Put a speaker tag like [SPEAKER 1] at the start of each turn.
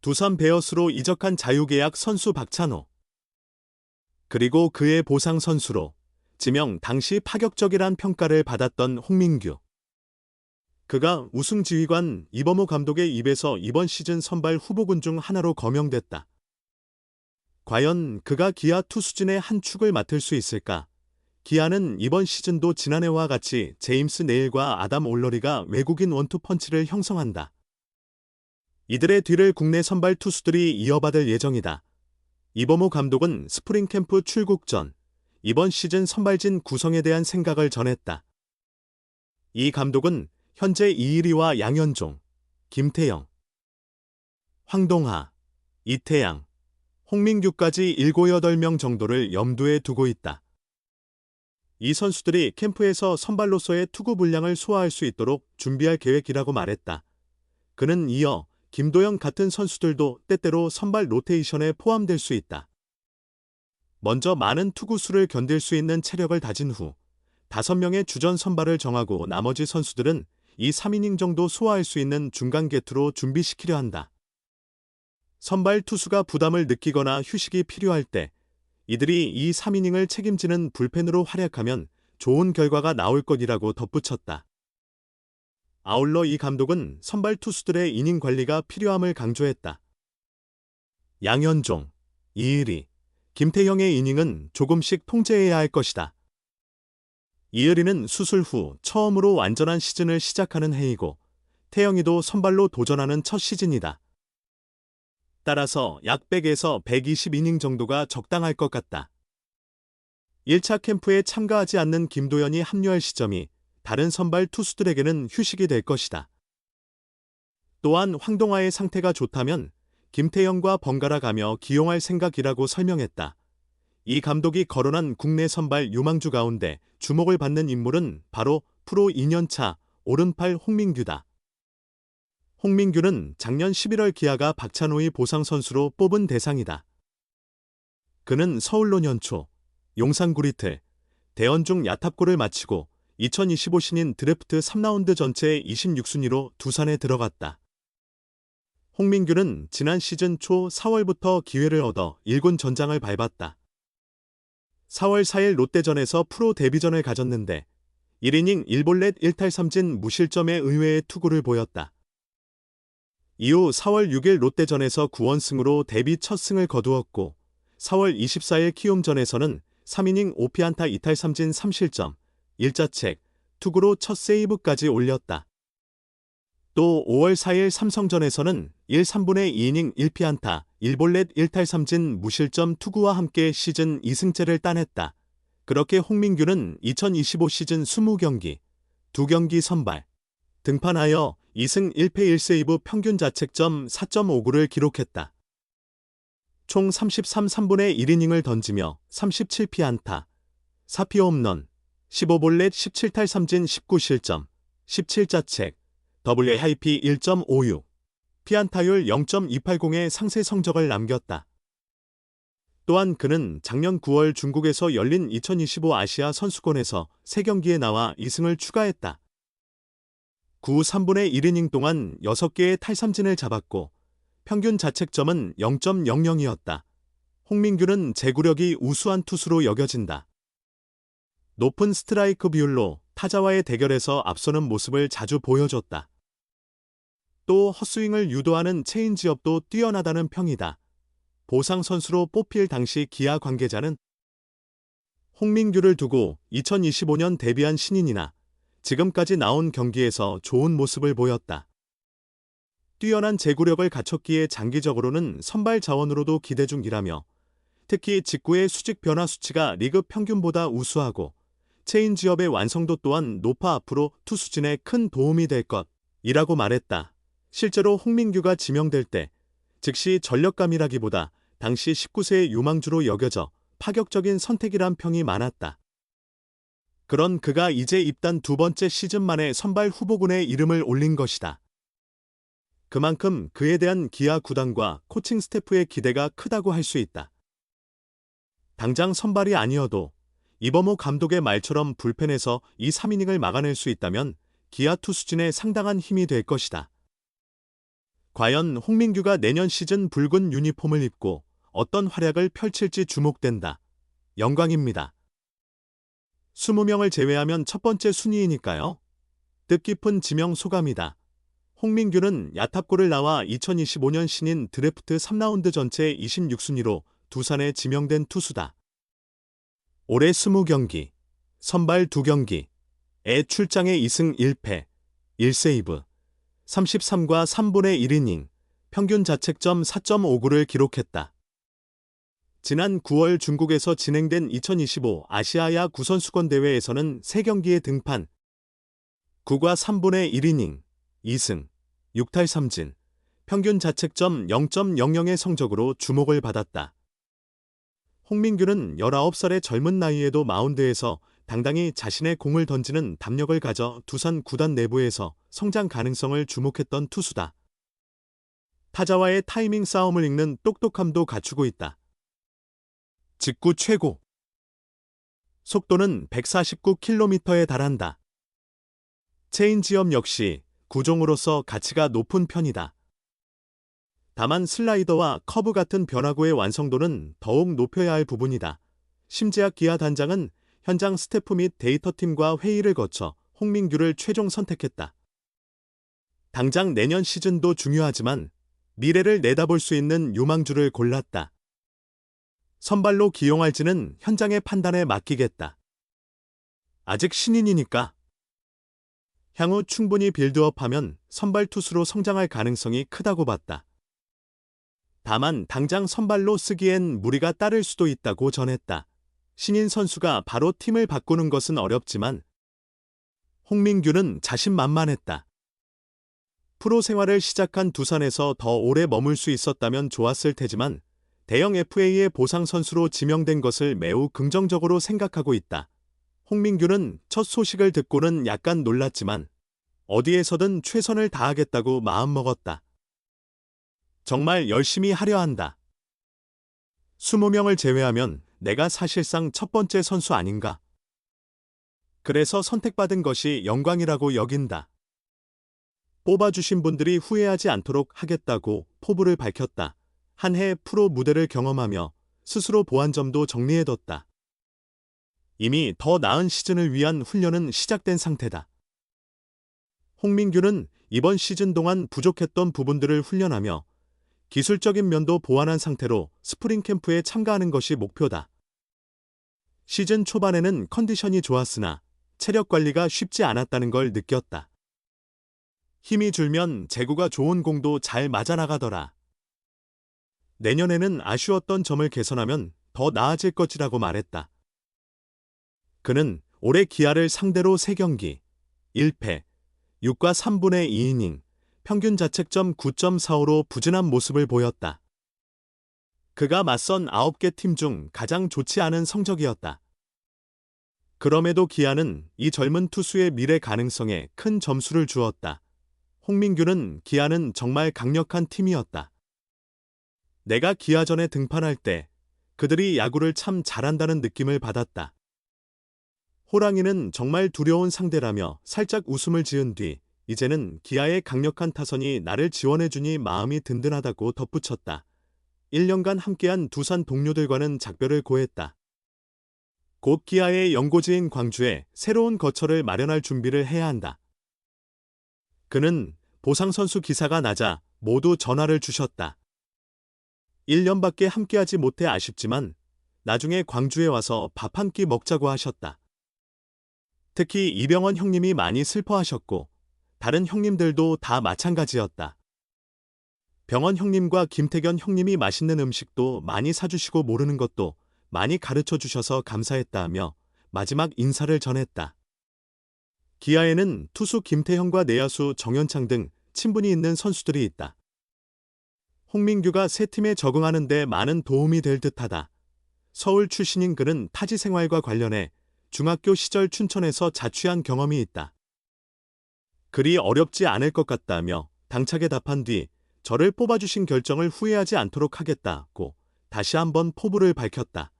[SPEAKER 1] 두산 베어스로 이적한 자유계약 선수 박찬호. 그리고 그의 보상 선수로 지명 당시 파격적이란 평가를 받았던 홍민규. 그가 우승 지휘관 이범호 감독의 입에서 이번 시즌 선발 후보군 중 하나로 거명됐다. 과연 그가 기아 투수진의 한 축을 맡을 수 있을까? 기아는 이번 시즌도 지난해와 같이 제임스 네일과 아담 올러리가 외국인 원투펀치를 형성한다. 이들의 뒤를 국내 선발 투수들이 이어받을 예정이다. 이범호 감독은 스프링 캠프 출국 전 이번 시즌 선발진 구성에 대한 생각을 전했다. 이 감독은 현재 이일이와 양현종, 김태형, 황동하, 이태양, 홍민규까지 7, 8명 정도를 염두에 두고 있다. 이 선수들이 캠프에서 선발로서의 투구 분량을 소화할 수 있도록 준비할 계획이라고 말했다. 그는 이어 김도영 같은 선수들도 때때로 선발 로테이션에 포함될 수 있다. 먼저 많은 투구 수를 견딜 수 있는 체력을 다진 후 5명의 주전 선발을 정하고 나머지 선수들은 2, 3이닝 정도 소화할 수 있는 중간 계투로 준비시키려 한다. 선발 투수가 부담을 느끼거나 휴식이 필요할 때 이들이 2, 3이닝을 책임지는 불펜으로 활약하면 좋은 결과가 나올 것이라고 덧붙였다. 아울러 이 감독은 선발 투수들의 이닝 관리가 필요함을 강조했다. 양현종, 이을이, 김태형의 이닝은 조금씩 통제해야 할 것이다. 이을이는 수술 후 처음으로 완전한 시즌을 시작하는 해이고 태형이도 선발로 도전하는 첫 시즌이다. 따라서 약 100에서 120이닝 정도가 적당할 것 같다. 1차 캠프에 참가하지 않는 김도현이 합류할 시점이 다른 선발 투수들에게는 휴식이 될 것이다. 또한 황동하의 상태가 좋다면 김태형과 번갈아 가며 기용할 생각이라고 설명했다. 이 감독이 거론한 국내 선발 유망주 가운데 주목을 받는 인물은 바로 프로 2년차 오른팔 홍민규다. 홍민규는 작년 11월 기아가 박찬호의 보상 선수로 뽑은 대상이다. 그는 서울로 연초, 용산 구리틀, 대원중 야탑골을 마치고 2025 신인 드래프트 3라운드 전체 26순위로 두산에 들어갔다. 홍민규는 지난 시즌 초 4월부터 기회를 얻어 1군 전장을 밟았다. 4월 4일 롯데전에서 프로 데뷔전을 가졌는데 1이닝 1볼넷 1탈삼진 무실점의 의외의 투구를 보였다. 이후 4월 6일 롯데전에서 9원승으로 데뷔 첫 승을 거두었고 4월 24일 키움전에서는 3이닝 5피안타 2탈삼진 3실점, 1자책, 투구로 첫 세이브까지 올렸다. 또 5월 4일 삼성전에서는 1, 3분의 2이닝 1피안타, 1볼넷 1탈삼진 무실점 투구와 함께 시즌 2승째를 따냈다. 그렇게 홍민규는 2025 시즌 20경기, 2경기 선발, 등판하여 2승 1패 1세이브 평균 자책점 4.59를 기록했다. 총 33, 3분의 1이닝을 던지며 37피안타, 4피 홈런, 15볼넷 17탈삼진 19실점, 17자책, WIP 1.56, 피안타율 0.280의 상세 성적을 남겼다. 또한 그는 작년 9월 중국에서 열린 2025 아시아 선수권에서 3경기에 나와 2승을 추가했다. 9, 3분의 1이닝 동안 6개의 탈삼진을 잡았고 평균 자책점은 0.00이었다. 홍민규는 제구력이 우수한 투수로 여겨진다. 높은 스트라이크 비율로 타자와의 대결에서 앞서는 모습을 자주 보여줬다. 또 헛스윙을 유도하는 체인지업도 뛰어나다는 평이다. 보상 선수로 뽑힐 당시 기아 관계자는 홍민규를 두고 2025년 데뷔한 신인이나 지금까지 나온 경기에서 좋은 모습을 보였다. 뛰어난 제구력을 갖췄기에 장기적으로는 선발 자원으로도 기대 중이라며 특히 직구의 수직 변화 수치가 리그 평균보다 우수하고 체인지업의 완성도 또한 높아 앞으로 투수진에 큰 도움이 될 것이라고 말했다. 실제로 홍민규가 지명될 때 즉시 전력감이라기보다 당시 19세의 유망주로 여겨져 파격적인 선택이란 평이 많았다. 그런 그가 이제 입단 2번째 시즌 만에 선발 후보군에 이름을 올린 것이다. 그만큼 그에 대한 기아 구단과 코칭 스태프의 기대가 크다고 할 수 있다. 당장 선발이 아니어도 이범호 감독의 말처럼 불펜에서 2, 3이닝을 막아낼 수 있다면 기아 투수진에 상당한 힘이 될 것이다. 과연 홍민규가 내년 시즌 붉은 유니폼을 입고 어떤 활약을 펼칠지 주목된다. 영광입니다. 20명을 제외하면 첫 번째 순위이니까요. 뜻깊은 지명 소감이다. 홍민규는 야탑골을 나와 2025년 신인 드래프트 3라운드 전체 26순위로 두산에 지명된 투수다. 올해 20경기, 선발 2경기에 출장에 2승 1패, 1세이브, 33과 3분의 1이닝, 평균 자책점 4.59를 기록했다. 지난 9월 중국에서 진행된 2025 아시아야 구선수권 대회에서는 3경기에 등판, 9과 3분의 1이닝, 2승, 6탈 3진, 평균 자책점 0.00의 성적으로 주목을 받았다. 홍민규는 19살의 젊은 나이에도 마운드에서 당당히 자신의 공을 던지는 담력을 가져 두산 구단 내부에서 성장 가능성을 주목했던 투수다. 타자와의 타이밍 싸움을 읽는 똑똑함도 갖추고 있다. 직구 최고. 속도는 149km에 달한다. 체인지업 역시 구종으로서 가치가 높은 편이다. 다만 슬라이더와 커브 같은 변화구의 완성도는 더욱 높여야 할 부분이다. 심재학 기아 단장은 현장 스태프 및 데이터팀과 회의를 거쳐 홍민규를 최종 선택했다. 당장 내년 시즌도 중요하지만 미래를 내다볼 수 있는 유망주를 골랐다. 선발로 기용할지는 현장의 판단에 맡기겠다. 아직 신인이니까. 향후 충분히 빌드업하면 선발 투수로 성장할 가능성이 크다고 봤다. 다만 당장 선발로 쓰기엔 무리가 따를 수도 있다고 전했다. 신인 선수가 바로 팀을 바꾸는 것은 어렵지만 홍민규는 자신만만했다. 프로 생활을 시작한 두산에서 더 오래 머물 수 있었다면 좋았을 테지만 대형 FA의 보상 선수로 지명된 것을 매우 긍정적으로 생각하고 있다. 홍민규는 첫 소식을 듣고는 약간 놀랐지만 어디에서든 최선을 다하겠다고 마음먹었다. 정말 열심히 하려 한다. 20명을 제외하면 내가 사실상 첫 번째 선수 아닌가. 그래서 선택받은 것이 영광이라고 여긴다. 뽑아주신 분들이 후회하지 않도록 하겠다고 포부를 밝혔다. 한 해 프로 무대를 경험하며 스스로 보완 점도 정리해뒀다. 이미 더 나은 시즌을 위한 훈련은 시작된 상태다. 홍민규는 이번 시즌 동안 부족했던 부분들을 훈련하며 기술적인 면도 보완한 상태로 스프링 캠프에 참가하는 것이 목표다. 시즌 초반에는 컨디션이 좋았으나 체력 관리가 쉽지 않았다는 걸 느꼈다. 힘이 줄면 제구가 좋은 공도 잘 맞아나가더라. 내년에는 아쉬웠던 점을 개선하면 더 나아질 것이라고 말했다. 그는 올해 기아를 상대로 3경기, 1패, 6과 3분의 2이닝, 평균 자책점 9.45로 부진한 모습을 보였다. 그가 맞선 9개 팀 중 가장 좋지 않은 성적이었다. 그럼에도 기아는 이 젊은 투수의 미래 가능성에 큰 점수를 주었다. 홍민규는 기아는 정말 강력한 팀이었다. 내가 기아전에 등판할 때 그들이 야구를 참 잘한다는 느낌을 받았다. 호랑이는 정말 두려운 상대라며 살짝 웃음을 지은 뒤 이제는 기아의 강력한 타선이 나를 지원해주니 마음이 든든하다고 덧붙였다. 1년간 함께한 두산 동료들과는 작별을 고했다. 곧 기아의 연고지인 광주에 새로운 거처를 마련할 준비를 해야 한다. 그는 보상선수 기사가 나자 모두 전화를 주셨다. 1년밖에 함께하지 못해 아쉽지만 나중에 광주에 와서 밥 한 끼 먹자고 하셨다. 특히 이병헌 형님이 많이 슬퍼하셨고 다른 형님들도 다 마찬가지였다. 병헌 형님과 김태견 형님이 맛있는 음식도 많이 사주시고 모르는 것도 많이 가르쳐 주셔서 감사했다며 마지막 인사를 전했다. 기아에는 투수 김태형과 내야수 정현창 등 친분이 있는 선수들이 있다. 홍민규가 새 팀에 적응하는 데 많은 도움이 될 듯하다. 서울 출신인 그는 타지 생활과 관련해 중학교 시절 춘천에서 자취한 경험이 있다. 그리 어렵지 않을 것 같다며 당차게 답한 뒤 저를 뽑아주신 결정을 후회하지 않도록 하겠다고 다시 한번 포부를 밝혔다.